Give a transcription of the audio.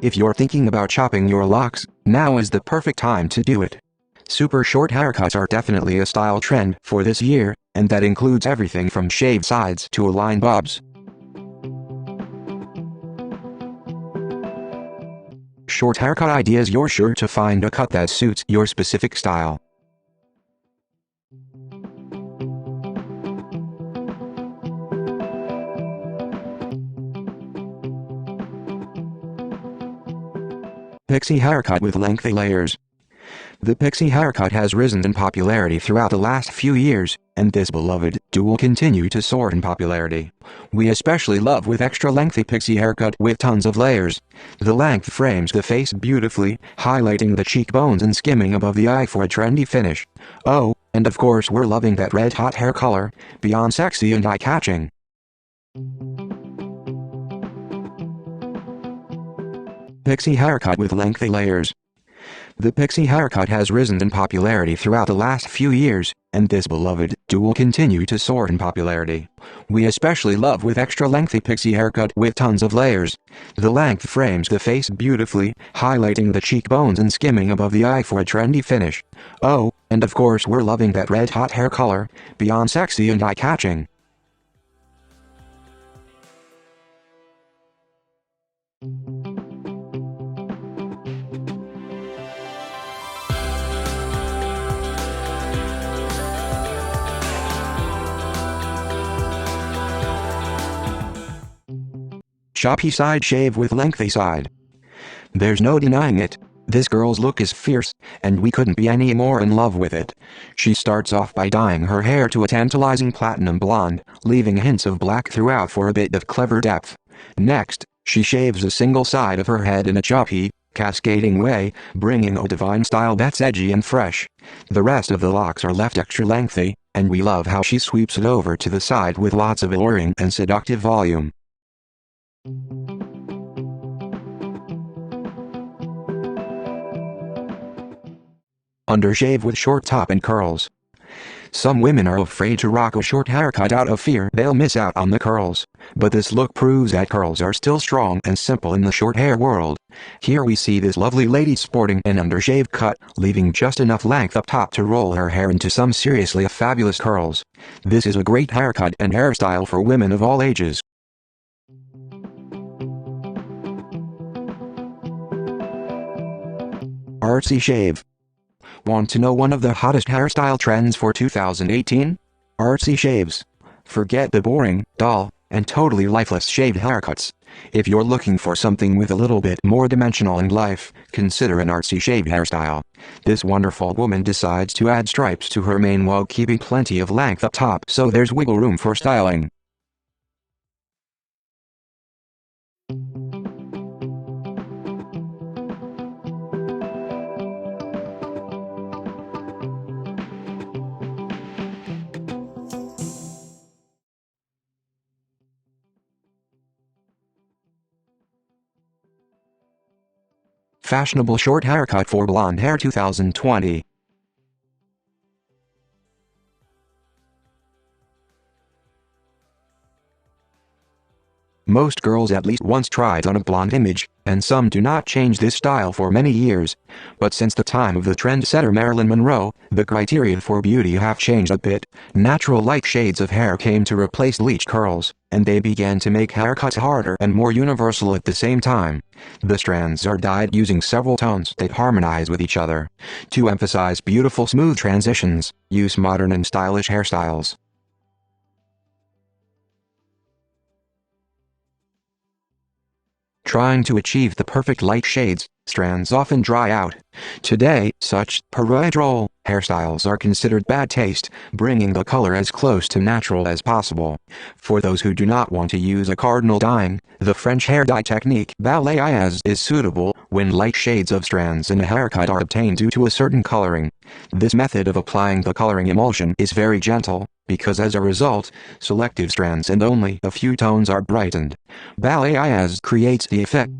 If you're thinking about chopping your locks, now is the perfect time to do it. Super short haircuts are definitely a style trend for this year, and that includes everything from shaved sides to aligned bobs. Short haircut ideas. You're sure to find a cut that suits your specific style. Pixie haircut with lengthy layers. The pixie haircut has risen in popularity throughout the last few years, and this beloved do will continue to soar in popularity. We especially love with extra lengthy pixie haircut with tons of layers. The length frames the face beautifully, highlighting the cheekbones and skimming above the eye for a trendy finish. Oh, and of course we're loving that red hot hair color, beyond sexy and eye-catching. Pixie haircut with lengthy layers. The pixie haircut has risen in popularity throughout the last few years, and this beloved do will continue to soar in popularity. We especially love with extra lengthy pixie haircut with tons of layers. The length frames the face beautifully, highlighting the cheekbones and skimming above the eye for a trendy finish. Oh, and of course we're loving that red hot hair color, beyond sexy and eye-catching. Choppy side shave with lengthy side. There's no denying it. This girl's look is fierce, and we couldn't be any more in love with it. She starts off by dyeing her hair to a tantalizing platinum blonde, leaving hints of black throughout for a bit of clever depth. Next, she shaves a single side of her head in a choppy, cascading way, bringing a divine style that's edgy and fresh. The rest of the locks are left extra lengthy, and we love how she sweeps it over to the side with lots of alluring and seductive volume. Undershave with short top and curls. Some women are afraid to rock a short haircut out of fear they'll miss out on the curls, but this look proves that curls are still strong and simple in the short hair world. Here we see this lovely lady sporting an undershave cut, leaving just enough length up top to roll her hair into some seriously fabulous curls. This is a great haircut and hairstyle for women of all ages. Artsy shave. Want to know one of the hottest hairstyle trends for 2018? Artsy shaves. Forget the boring, dull, and totally lifeless shaved haircuts. If you're looking for something with a little bit more dimensional in life, consider an artsy shaved hairstyle. This wonderful woman decides to add stripes to her mane while keeping plenty of length up top so there's wiggle room for styling. Fashionable short haircut for blonde hair 2020. Most girls at least once tried on a blonde image, and some do not change this style for many years. But since the time of the trendsetter Marilyn Monroe, the criteria for beauty have changed a bit. Natural light shades of hair came to replace bleach curls, and they began to make haircuts harder and more universal at the same time. The strands are dyed using several tones that harmonize with each other. To emphasize beautiful smooth transitions, use modern and stylish hairstyles. Trying to achieve the perfect light shades, strands often dry out. Today, such paradroll hairstyles are considered bad taste, bringing the color as close to natural as possible. For those who do not want to use a cardinal dyeing, the French hair dye technique balayage is suitable when light shades of strands in a haircut are obtained due to a certain coloring. This method of applying the coloring emulsion is very gentle, because as a result, selective strands and only a few tones are brightened. Balayage creates the effect